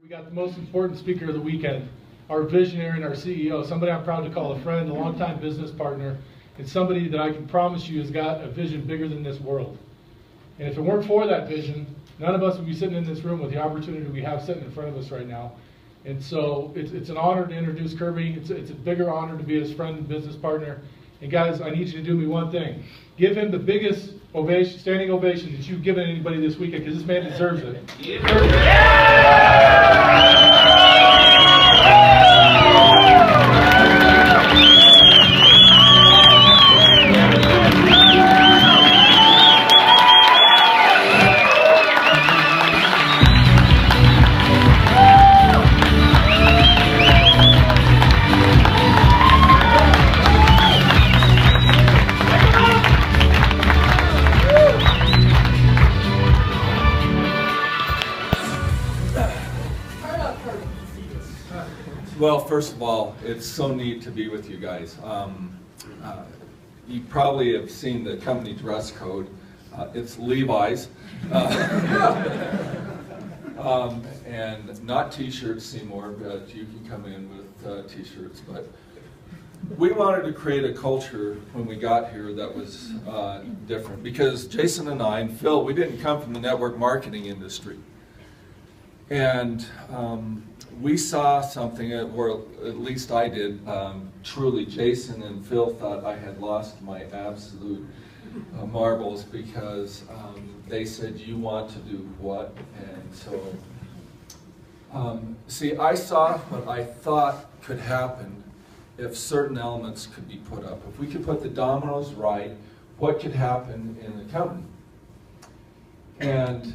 We got the most important speaker of the weekend, our visionary and our CEO, somebody I'm proud to call a friend, a longtime business partner, and somebody that I can promise you has got a vision bigger than this world. And if it weren't for that vision, none of us would be sitting in this room with the opportunity we have sitting in front of us right now. And so it's an honor to introduce Kirby. It's a bigger honor to be his friend and business partner. And guys, I need you to do me one thing. Give him the biggest ovation, standing ovation that you've given anybody this weekend, because this man deserves it. Well, first of all, it's so neat to be with you guys. You probably have seen the company dress code. It's Levi's. And not t-shirts, Seymour, but you can come in with t-shirts. But we wanted to create a culture when we got here that was different. Because Jason and I, and Phil, we didn't come from the network marketing industry. And we saw something, or at least I did, truly Jason and Phil thought I had lost my absolute marbles, because they said, you want to do what? And so, see, I saw what I thought could happen if certain elements could be put up. If we could put the dominoes right, what could happen in the company? And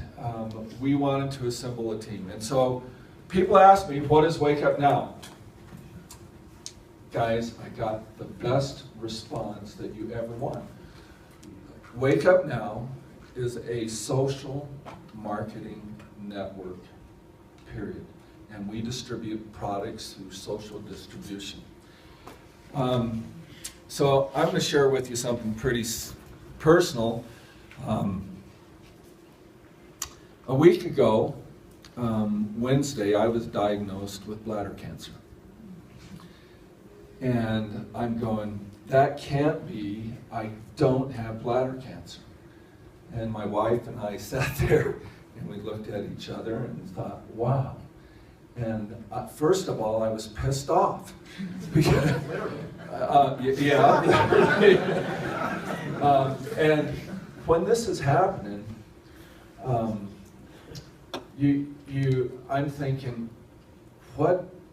we wanted to assemble a team. And so people ask me, what is Wake Up Now? Guys, I got the best response that you ever want. Wake Up Now is a social marketing network, period. And we distribute products through social distribution. So I'm going to share with you something pretty personal. A week ago, Wednesday, I was diagnosed with bladder cancer. And I'm going, that can't be, I don't have bladder cancer. And my wife and I sat there and we looked at each other and thought, wow. And first of all, I was pissed off. And when this is happening, I'm thinking,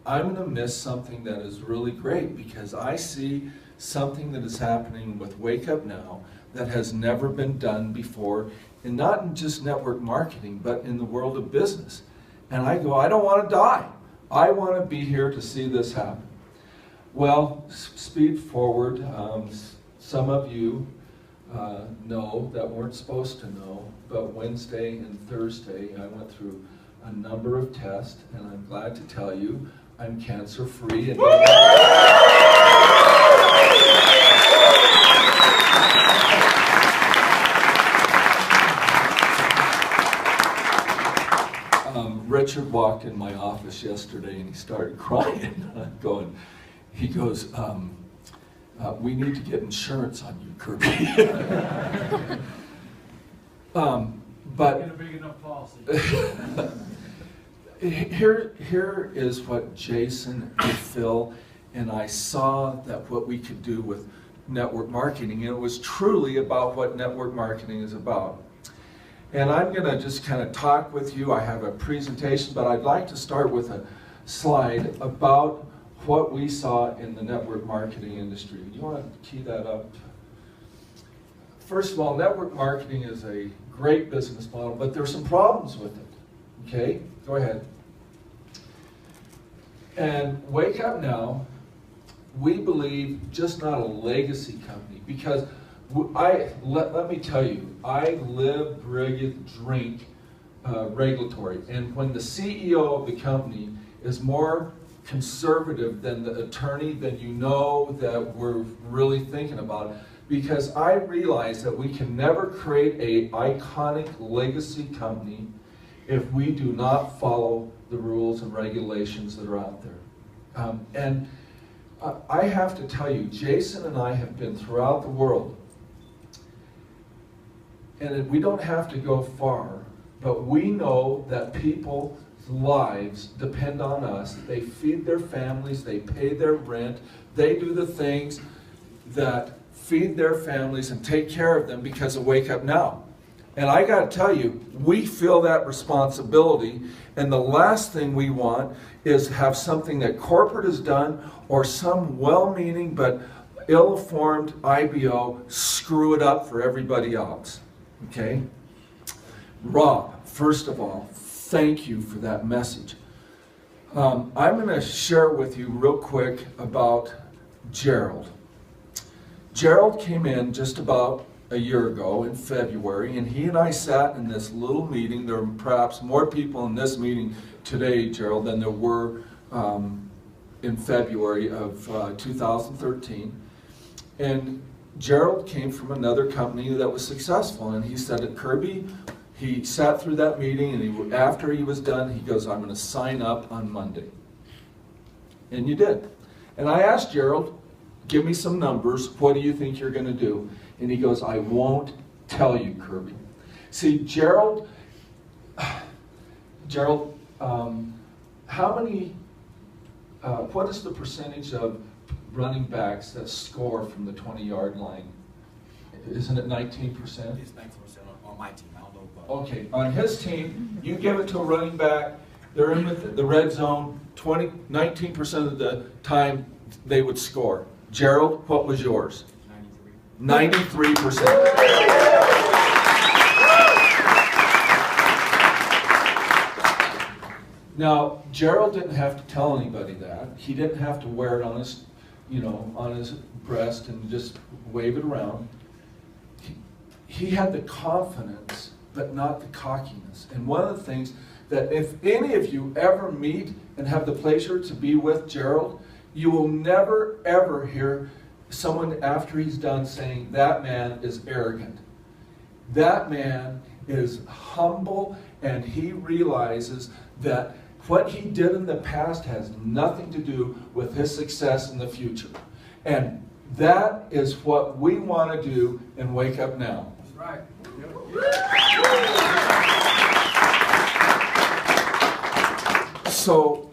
I'm going to miss something that is really great, because I see something that is happening with Wake Up Now that has never been done before, and not in just network marketing, but in the world of business. And I go, I don't want to die. I want to be here to see this happen. Well, speed forward. Some of you know that weren't supposed to know, but Wednesday and Thursday I went through a number of tests, and I'm glad to tell you I'm cancer-free. And Richard walked in my office yesterday and he started crying. He goes, we need to get insurance on you, Kirby. But get a big enough policy. Here is what Jason and Phil and I saw that what we could do with network marketing, and it was truly about what network marketing is about. And I'm going to just kind of talk with you. I have a presentation, but I'd like to start with a slide about what we saw in the network marketing industry. You want to key that up? First of all, network marketing is a great business model, but there's some problems with it. Okay, go ahead. And Wake Up Now, we believe just not a legacy company, because let me tell you, I live, breathe, drink regulatory. And when the CEO of the company is more conservative than the attorney, then you know that we're really thinking about it. Because I realize that we can never create an iconic legacy company if we do not follow the rules and regulations that are out there. And I have to tell you, Jason and I have been throughout the world, and we don't have to go far, but we know that people's lives depend on us. They feed their families, they pay their rent, they do the things that feed their families and take care of them because of Wake Up Now. And I got to tell you, we feel that responsibility, and the last thing we want is have something that corporate has done or some well-meaning but ill-informed IBO screw it up for everybody else. Okay? Rob, first of all, thank you for that message. I'm going to share with you real quick about Gerald. Gerald came in just about a year ago in February, and he and I sat in this little meeting. There were perhaps more people in this meeting today, Gerald, than there were in February of 2013. And Gerald came from another company that was successful, and he said at Kirby, he sat through that meeting, and after he was done, he goes, I'm going to sign up on Monday. And you did. And I asked Gerald, give me some numbers, what do you think you're going to do? And he goes, I won't tell you, Kirby. See, Gerald, how many, what is the percentage of running backs that score from the 20-yard line? Isn't it 19%? It's 19% on my team. I don't know about. Okay, on his team, you give it to a running back, they're in the red zone, 19% of the time they would score. Gerald, what was yours? 93%. Now, Gerald didn't have to tell anybody that. He didn't have to wear it on his, on his breast and just wave it around. He had the confidence, but not the cockiness. And one of the things that if any of you ever meet and have the pleasure to be with Gerald, you will never, ever hear someone after he's done saying, that man is arrogant. That man is humble, and he realizes that what he did in the past has nothing to do with his success in the future. And that is what we want to do in Wake Up Now. That's right. So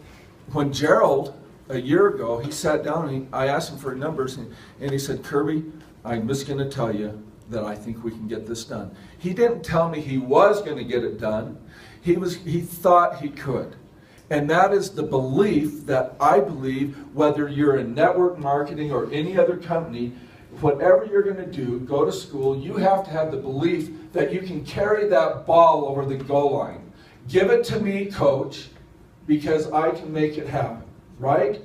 when Gerald, a year ago, he sat down and I asked him for numbers, and he said, Kirby, I'm just going to tell you that I think we can get this done. He didn't tell me he was going to get it done. He thought he could. And that is the belief that I believe, whether you're in network marketing or any other company, whatever you're going to do, go to school, you have to have the belief that you can carry that ball over the goal line. Give it to me, coach, because I can make it happen. Right?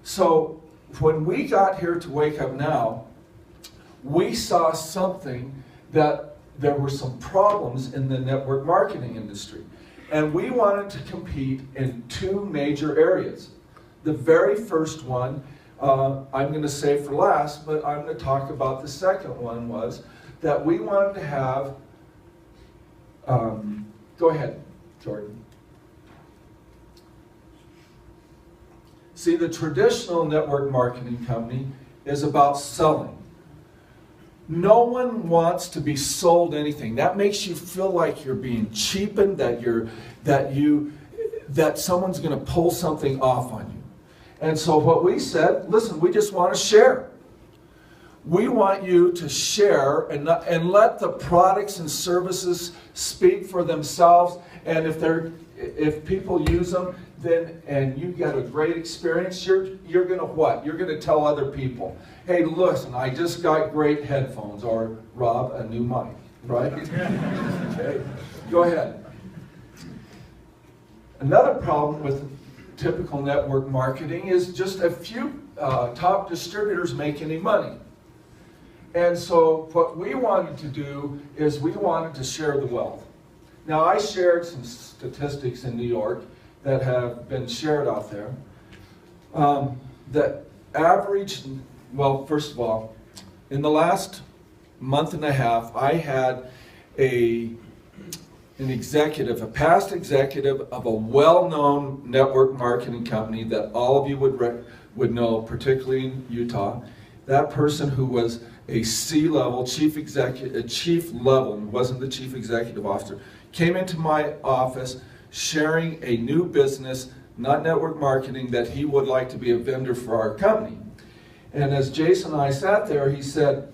So when we got here to Wake Up Now, we saw something that there were some problems in the network marketing industry. And we wanted to compete in two major areas. The very first one, I'm going to say for last, but I'm going to talk about the second one, was that we wanted to have, go ahead, Jordan. See, the traditional network marketing company is about selling. No one wants to be sold anything. That makes you feel like you're being cheapened, that someone's going to pull something off on you. And so what we said, listen, we just want to share. We want you to share and let the products and services speak for themselves. And if people use them, then and you got a great experience, you're going to what? You're going to tell other people, hey, listen, I just got great headphones, or Rob, a new mic, right? Okay, go ahead. Another problem with typical network marketing is just a few top distributors make any money. And so what we wanted to do is we wanted to share the wealth. Now, I shared some statistics in New York that have been shared out there. The average, well, first of all, in the last month and a half, I had an an executive, a past executive of a well-known network marketing company that all of you would know, particularly in Utah. That person who was a C-level, chief level, wasn't the chief executive officer, came into my office sharing a new business, not network marketing, that he would like to be a vendor for our company. And as Jason and I sat there, he said,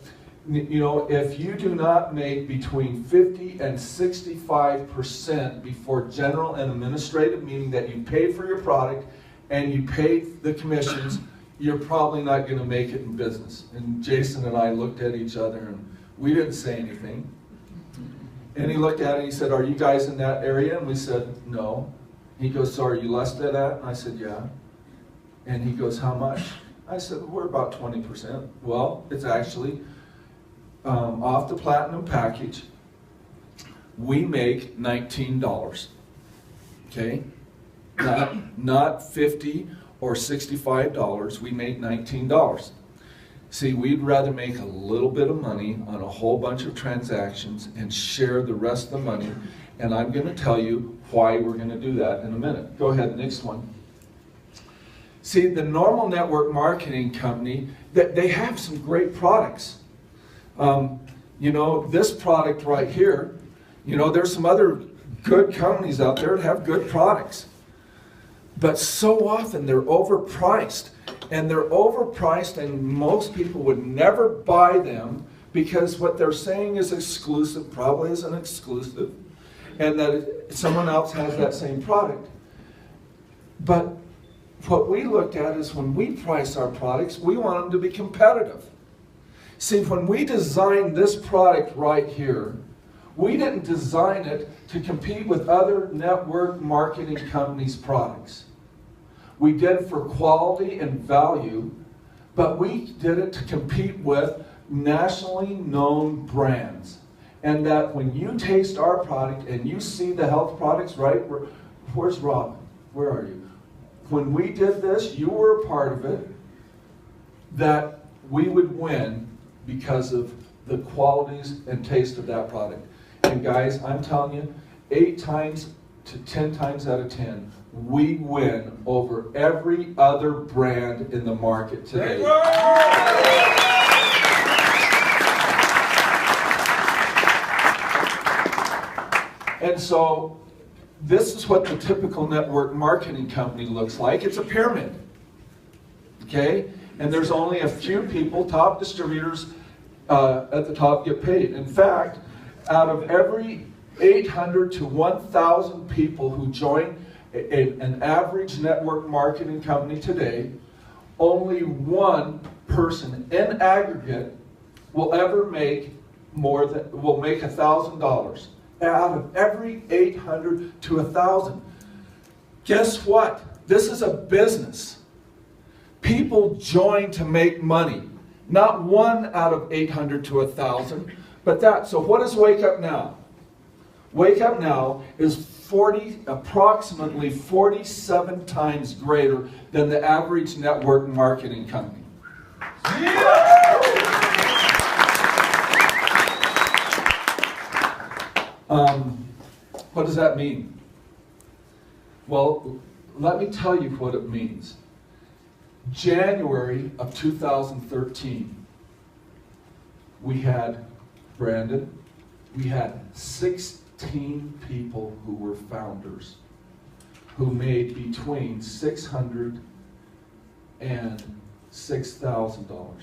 you know, if you do not make between 50 and 65% before general and administrative, meaning that you pay for your product and you pay the commissions, you're probably not going to make it in business. And Jason and I looked at each other and we didn't say anything. And he looked at it and he said, are you guys in that area? And we said, no. He goes, so are you less than that? And I said, yeah. And he goes, how much? I said, we're about 20%. Well, it's actually off the platinum package, we make $19. Okay? Not $50 or $65, we make $19. See, we'd rather make a little bit of money on a whole bunch of transactions and share the rest of the money, and I'm going to tell you why we're going to do that in a minute. Go ahead, next one. See, the normal network marketing company, they have some great products. You know, this product right here, you know, there's some other good companies out there that have good products. But so often they're overpriced. And they're overpriced, and most people would never buy them because what they're saying is exclusive, probably isn't exclusive, and that someone else has that same product. But what we looked at is when we price our products, we want them to be competitive. See, when we designed this product right here, we didn't design it to compete with other network marketing companies' products. We did it for quality and value, but we did it to compete with nationally known brands. And that when you taste our product and you see the health products, right? Where's Robin? Where are you? When we did this, you were a part of it, that we would win because of the qualities and taste of that product. And guys, I'm telling you, 8 times to 10 times out of 10, we win over every other brand in the market today. And so this is what the typical network marketing company looks like. It's a pyramid. Okay? And there's only a few people, top distributors at the top, get paid. In fact, out of every 800 to 1,000 people who join an average network marketing company today, only one person in aggregate will ever make will make $1,000 out of every 800 to 1,000. Guess what? This is a business. People join to make money. Not 1 out of 800 to 1,000, but that. So what is Wake Up Now? Wake Up Now is approximately 47 times greater than the average network marketing company. What does that mean? Well, let me tell you what it means. January of 2013, we had Brandon, we had 16 people who were founders who made between $600 and $6,000.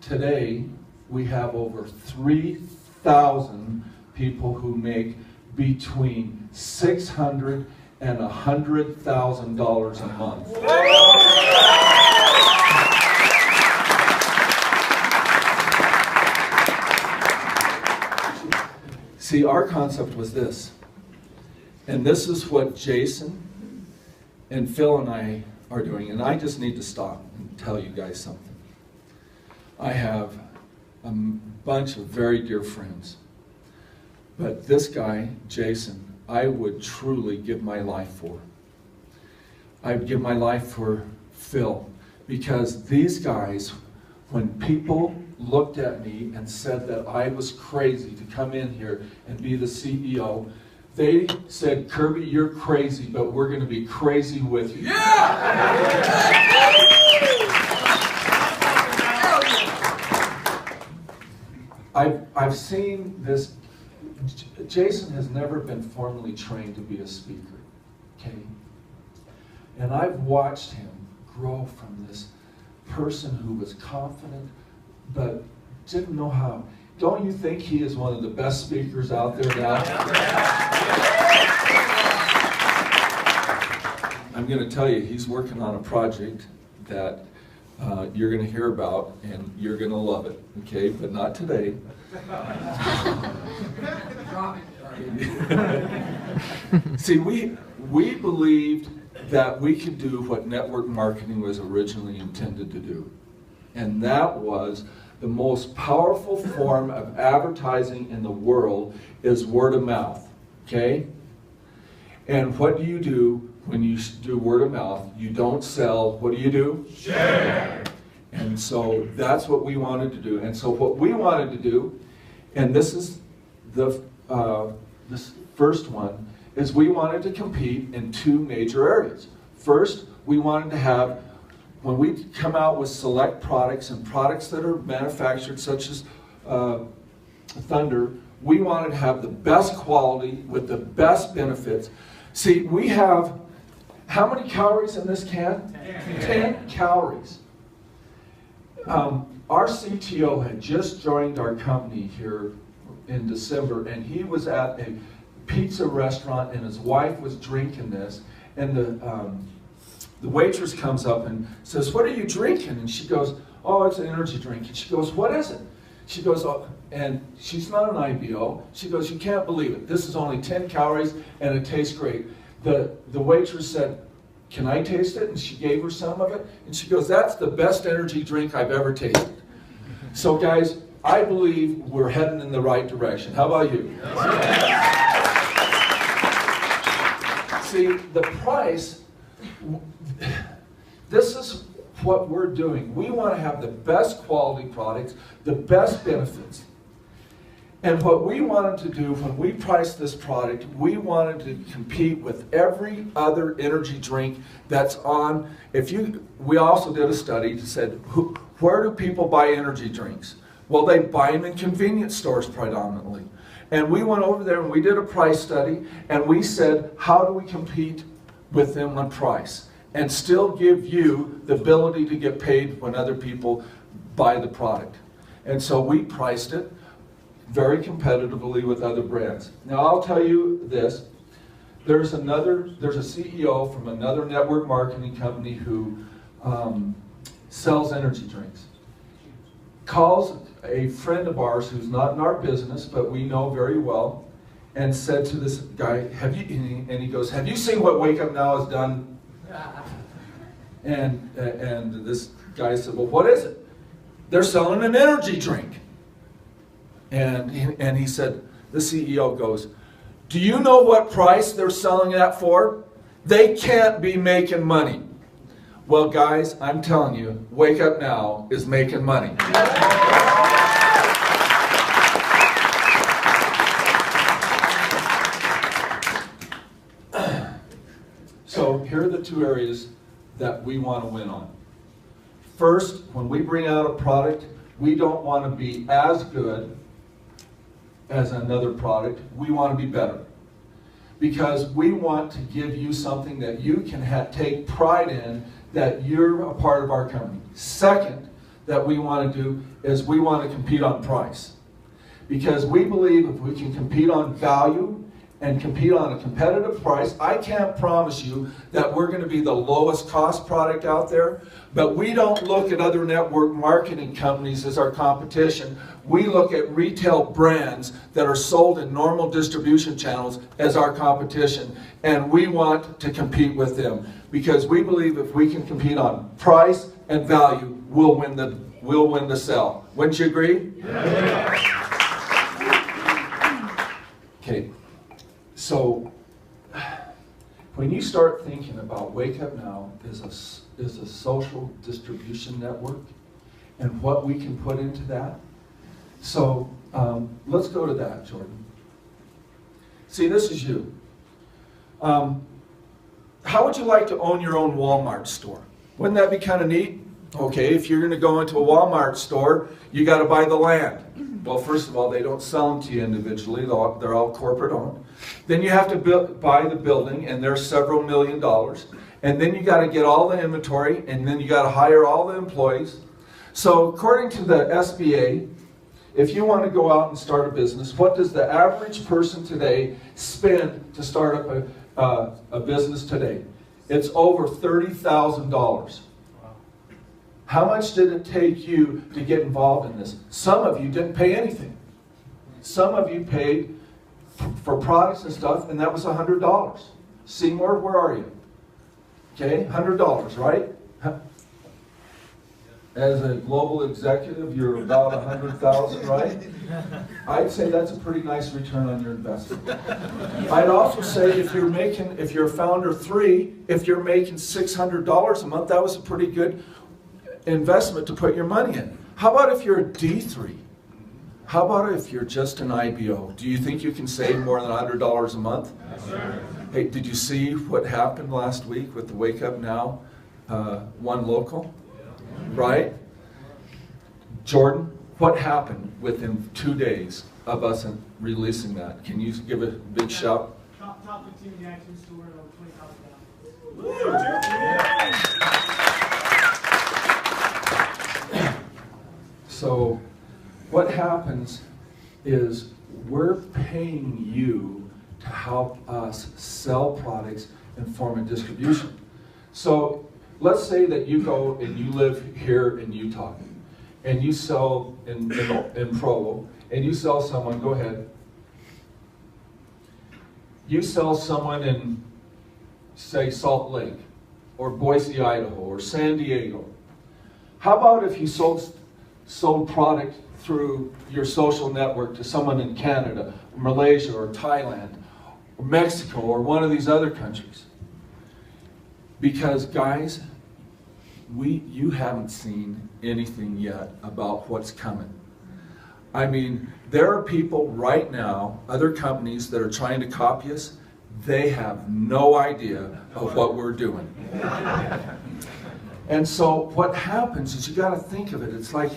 Today, we have over 3,000 people who make between $600 and $100,000 a month. See, our concept was this, and this is what Jason and Phil and I are doing, and I just need to stop and tell you guys something. I have a bunch of very dear friends, but this guy, Jason, I would truly give my life for. I would give my life for Phil, because these guys, when people looked at me and said that I was crazy to come in here and be the CEO. They said, Kirby, you're crazy, but we're going to be crazy with you. I've seen this. Jason has never been formally trained to be a speaker, okay? And I've watched him grow from this person who was confident but didn't know how. Don't you think he is one of the best speakers out there now? I'm going to tell you, he's working on a project that you're going to hear about, and you're going to love it, okay? But not today. See, we believed that we could do what network marketing was originally intended to do. And that was the most powerful form of advertising in the world is word of mouth, okay? And what do you do when you do word of mouth? You don't sell. What do? Share! And so that's what we wanted to do. And so what we wanted to do, and this is the this first one, is we wanted to compete in two major areas. First, we wanted to have, when we come out with select products and products that are manufactured such as Thunder, we wanted to have the best quality with the best benefits. See, we have, how many calories in this can? 10 calories. Our CTO had just joined our company here in December, and he was at a pizza restaurant, and his wife was drinking this, and the waitress comes up and says, "What are you drinking?" And she goes, "Oh, it's an energy drink." And she goes, "What is it?" She goes, "Oh," and she's not an IBO. She goes, "You can't believe it. This is only 10 calories, and it tastes great." The waitress said, "Can I taste it?" And she gave her some of it, and she goes, "That's the best energy drink I've ever tasted." So guys, I believe we're heading in the right direction. How about you? See, the price, this is what we're doing. We want to have the best quality products, the best benefits. And what we wanted to do when we priced this product, we wanted to compete with every other energy drink that's on. We also did a study that said, where do people buy energy drinks? Well, they buy them in convenience stores predominantly. And we went over there and we did a price study, and we said, how do we compete with them on price and still give you the ability to get paid when other people buy the product? And so we priced it very competitively with other brands. Now I'll tell you this, there's a CEO from another network marketing company who sells energy drinks. Calls a friend of ours who's not in our business, but we know very well, and said to this guy, and he goes, "Have you seen what Wake Up Now has done?" And this guy said, "Well, what is it?" "They're selling an energy drink." And he said, the CEO goes, "Do you know what price they're selling that for? They can't be making money." Well, guys, I'm telling you, Wake Up Now is making money. So here are the two areas that we want to win on. First, when we bring out a product, we don't want to be as good as another product. We want to be better. Because we want to give you something that you can take pride in, that you're a part of our company. Second, that we want to do is we want to compete on price. Because we believe if we can compete on value and compete on a competitive price, I can't promise you that we're going to be the lowest cost product out there, but we don't look at other network marketing companies as our competition. We look at retail brands that are sold in normal distribution channels as our competition, and we want to compete with them because we believe if we can compete on price and value, we'll win the sell. Wouldn't you agree? Yeah. Okay. So, when you start thinking about Wake Up Now as a social distribution network, and what we can put into that. So let's go to that, Jordan. See, this is you. How would you like to own your own Walmart store? Wouldn't that be kind of neat? Okay, if you're going to go into a Walmart store, you got to buy the land. Well, first of all, they don't sell them to you individually. They're all corporate owned. Then you have to buy the building, and they're several $1 million. And then you got to get all the inventory, and then you got to hire all the employees. So according to the SBA, if you want to go out and start a business, what does the average person today spend to start up a business today? It's over $30,000. How much did it take you to get involved in this? Some of you didn't pay anything. Some of you paid for products and stuff, and that was $100. Seymour, where are you? Okay, $100, right? As a global executive, you're about 100,000, right? I'd say that's a pretty nice return on your investment. I'd also say if you're a founder 3, if you're making $600 a month, that was a pretty good investment to put your money in. How about if you're a D3? How about if you're just an IBO? Do you think you can save more than $100 a month? Yes, sir. Hey, did you see what happened last week with the Wake Up Now One Local? Right? Jordan, what happened within 2 days of us releasing that? Can you give a big shout? Top 15 in the action store at over 20,000. So what happens is we're paying you to help us sell products and form a distribution. So let's say that you go and you live here in Utah and you sell in Provo and you sell someone, go ahead. You sell someone in, say, Salt Lake or Boise, Idaho or San Diego. How about if you sold product through your social network to someone in Canada, or Malaysia, or Thailand, or Mexico, or one of these other countries? Because, guys, you haven't seen anything yet about what's coming. I mean, there are people right now, other companies that are trying to copy us. They have no idea of what we're doing. And so what happens is you got to think of it. It's like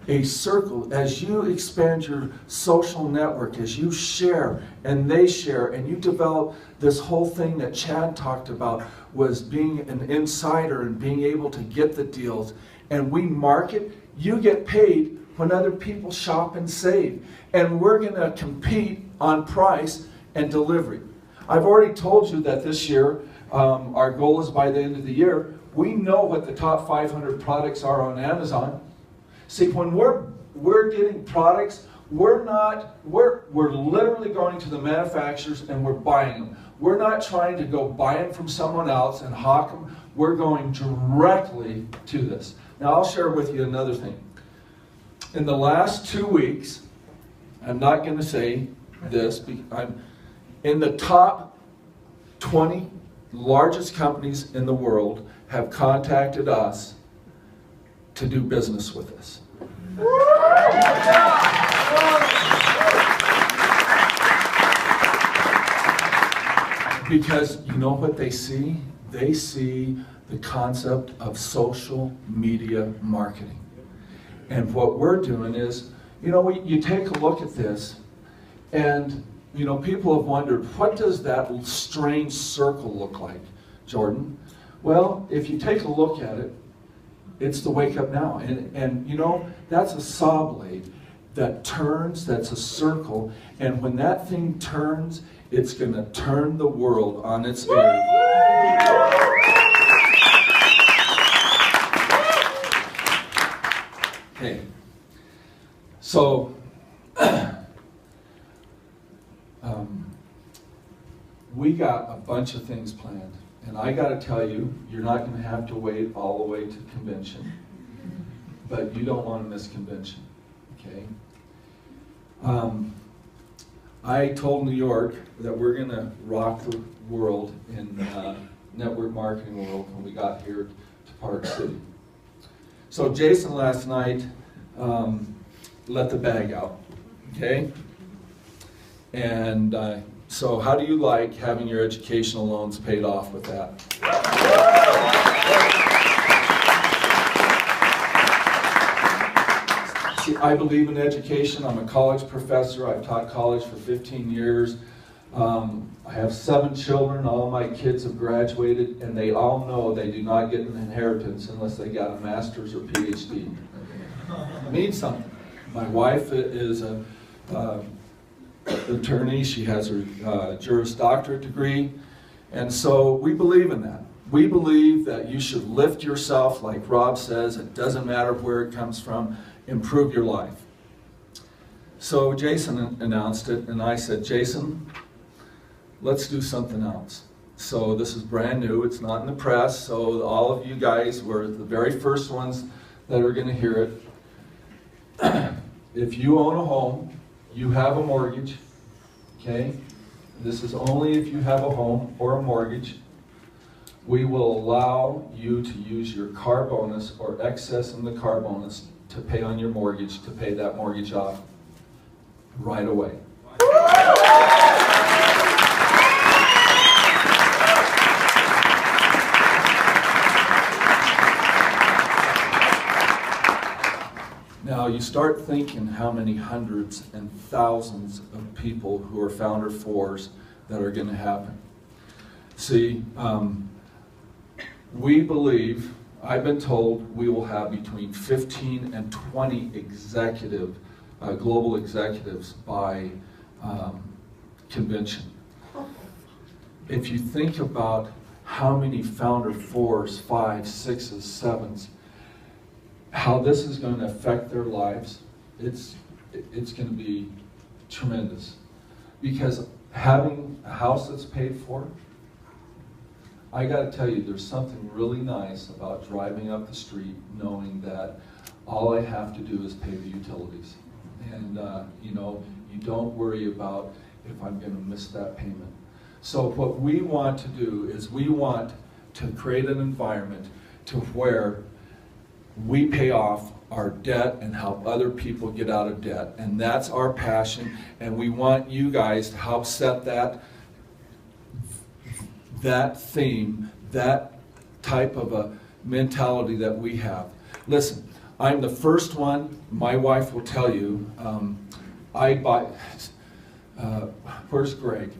a circle. As you expand your social network, as you share and they share, and you develop this whole thing that Chad talked about, was being an insider and being able to get the deals, and we market, you get paid when other people shop and save. And we're going to compete on price and delivery. I've already told you that this year, our goal is by the end of the year, we know what the top 500 products are on Amazon. See, when we're getting products, we're literally going to the manufacturers and we're buying them. We're not trying to go buy them from someone else and hawk them. We're going directly to this. Now, I'll share with you another thing. In the last 2 weeks, I'm not going to say this, I'm in the top 20 largest companies in the world have contacted us to do business with us. Because you know what they see? They see the concept of social media marketing. And what we're doing is, you take a look at this, and people have wondered, what does that strange circle look like, Jordan? Well, if you take a look at it, it's the Wake Up Now. And that's a saw blade that turns, that's a circle, and when that thing turns, it's going to turn the world on its ear. Okay, so we got a bunch of things planned, and I got to tell you, you're not going to have to wait all the way to convention, but you don't want to miss convention, okay? I told New York that we're going to rock the world in network marketing world when we got here to Park City. So Jason last night let the bag out, okay? And so how do you like having your educational loans paid off with that? See, I believe in education. I'm a college professor. I've taught college for 15 years. I have 7 children. All my kids have graduated, and they all know they do not get an inheritance unless they got a master's or PhD. It means something. My wife is an attorney. She has her Juris Doctorate degree, and so we believe in that. We believe that you should lift yourself, like Rob says. It doesn't matter where it comes from. Improve your life. So Jason announced it, and I said, Jason, let's do something else. So this is brand new. It's not in the press, so all of you guys were the very first ones that are going to hear it. If you own a home, you have a mortgage, okay? This is only if you have a home or a mortgage. We will allow you to use your car bonus or excess in the car bonus to pay on your mortgage, to pay that mortgage off right away. Now you start thinking how many hundreds and thousands of people who are Founder 4s that are going to happen. See, we believe, I've been told, we will have between 15 and 20 global executives by convention. If you think about how many Founder 4s, 5s, 6s, 7s, how this is going to affect their lives, it's going to be tremendous. Because having a house that's paid for, I got to tell you, there's something really nice about driving up the street knowing that all I have to do is pay the utilities. And you know, you don't worry about if I'm going to miss that payment. So what we want to do is we want to create an environment to where we pay off our debt and help other people get out of debt. And that's our passion, and we want you guys to help set that theme, that type of a mentality that we have. Listen, I'm the first one, my wife will tell you, I buy, where's Greg?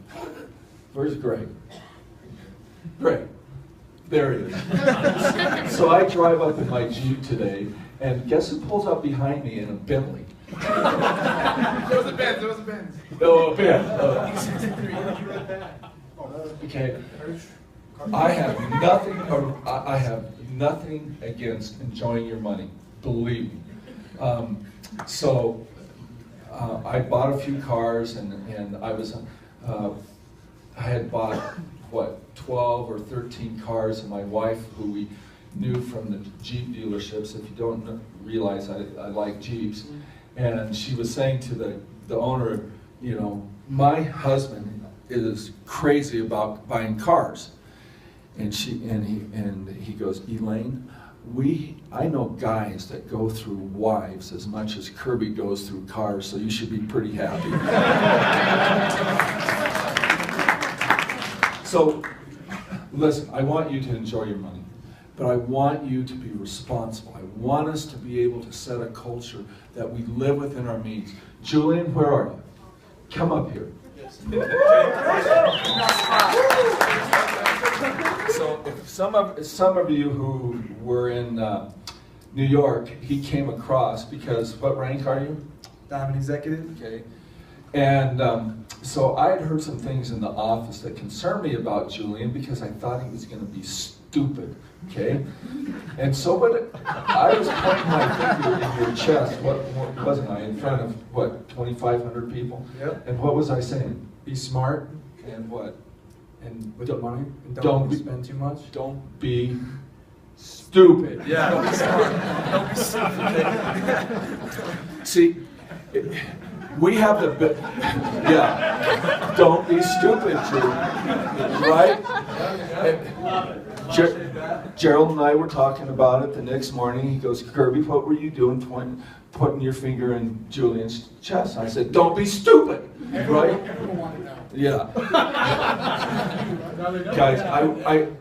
Where's Greg? Greg, there he is. So I drive up in my Jeep today, and guess who pulls up behind me in a Bentley? There was a Benz, there was a Benz. Oh, a Benz. Okay. I have nothing against enjoying your money. Believe me. So I bought a few cars, and I had bought what 12 or 13 cars, and my wife, who we knew from the Jeep dealerships. If you don't realize, I like Jeeps, and she was saying to the owner, you know, my husband is crazy about buying cars, and he goes, Elaine, I know guys that go through wives as much as Kirby goes through cars, so you should be pretty happy. So, listen, I want you to enjoy your money, but I want you to be responsible. I want us to be able to set a culture that we live within our means. Julian, where are you? Come up here. So if some of you who were in New York, he came across, because what rank are you? Diamond executive. Okay. And so I had heard some things in the office that concerned me about Julian, because I thought he was going to be stupid. Okay. And so I was pointing my finger in your chest. What wasn't I? In front of what, 2,500 people? Yep. And what was I saying? Be smart. And what? And With your money. And don't spend too much. Don't be stupid. Yeah. Don't be smart. Don't be stupid. See, we have the yeah. Don't be stupid, Drew. Right? Gerald and I were talking about it the next morning. He goes, Kirby, what were you doing putting your finger in Julian's chest? I said, don't be stupid, right? Everyone wanted that. Yeah. Guys,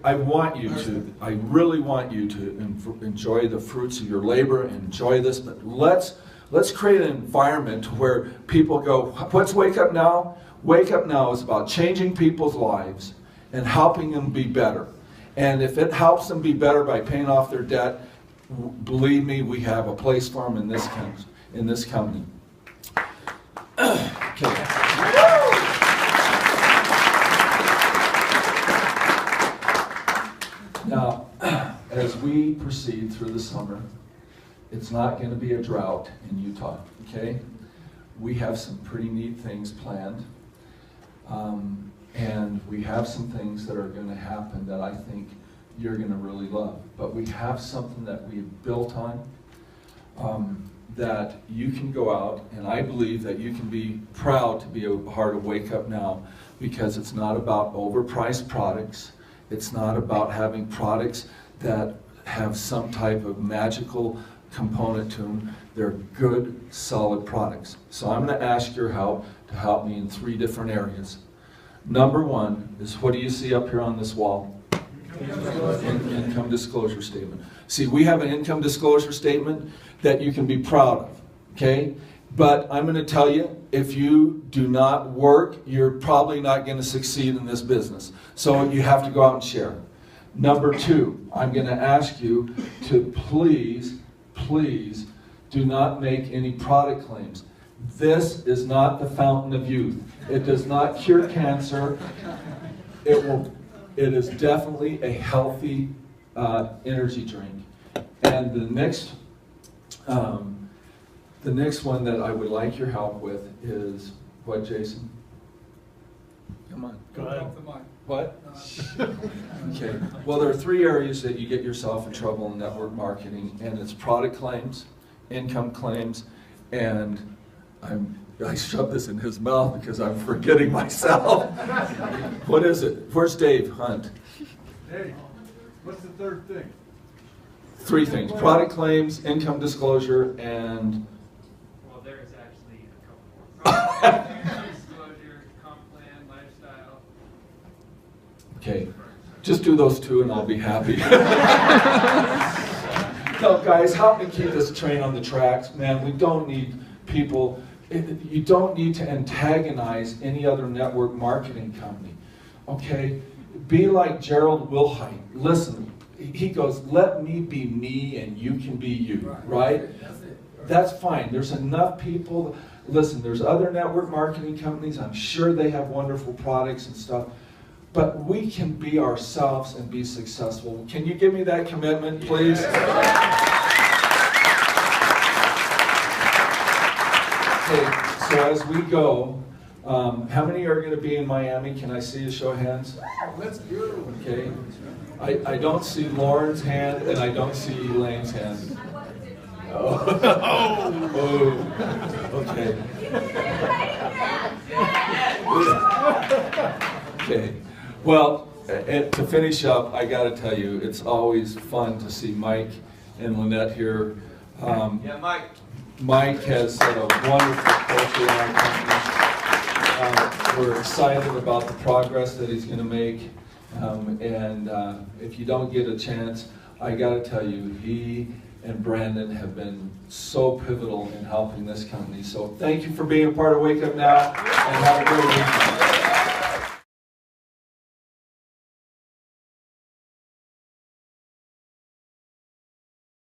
I want you to, I really want you to enjoy the fruits of your labor, enjoy this, but let's create an environment where people go, what's Wake Up Now? Wake Up Now is about changing people's lives and helping them be better. And if it helps them be better by paying off their debt, believe me, we have a place for them in this company. Okay. Now, as we proceed through the summer, it's not going to be a drought in Utah, okay? We have some pretty neat things planned. And we have some things that are going to happen that I think you're going to really love. But we have something that we've built on that you can go out, and I believe that you can be proud to be a part of Wake Up Now, because it's not about overpriced products. It's not about having products that have some type of magical component to them. They're good, solid products. So I'm going to ask your help to help me in 3 different areas. Number 1 is, what do you see up here on this wall? Income disclosure statement. See, we have an income disclosure statement that you can be proud of, okay? But I'm going to tell you, if you do not work, you're probably not going to succeed in this business. So you have to go out and share. Number 2, I'm going to ask you to please do not make any product claims. This is not the fountain of youth. It does not cure cancer. It is definitely a healthy energy drink. And the next one that I would like your help with is what, Jason? Come on. Go ahead. What? Okay. Well, there are 3 areas that you get yourself in trouble in network marketing, and it's product claims, income claims, and I shoved this in his mouth because I'm forgetting myself. What is it? Where's Dave Hunt? Hey, what's the 3rd thing? 3 things: product claims, income disclosure, and... Well, there's actually a couple more. Product disclosure, comp plan, lifestyle. Okay, just do those 2 and I'll be happy. No, guys, help me keep this train on the tracks. Man, we don't need people... You don't need to antagonize any other network marketing company, okay? Be like Gerald Wilhite. Listen, he goes, let me be me and you can be you, right? That's fine. There's enough people. Listen, there's other network marketing companies. I'm sure they have wonderful products and stuff. But we can be ourselves and be successful. Can you give me that commitment, please? Okay, so as we go, how many are going to be in Miami? Can I see a show of hands? Let's go. Okay. I don't see Lauren's hand, and I don't see Elaine's hand. Oh. Okay. Okay. Well, to finish up, I got to tell you, it's always fun to see Mike and Lynette here. Yeah, Mike. Mike has set a wonderful culture in our company. We're excited about the progress that he's going to make. And if you don't get a chance, I got to tell you, he and Brandon have been so pivotal in helping this company. So thank you for being a part of Wake Up Now, and have a great weekend.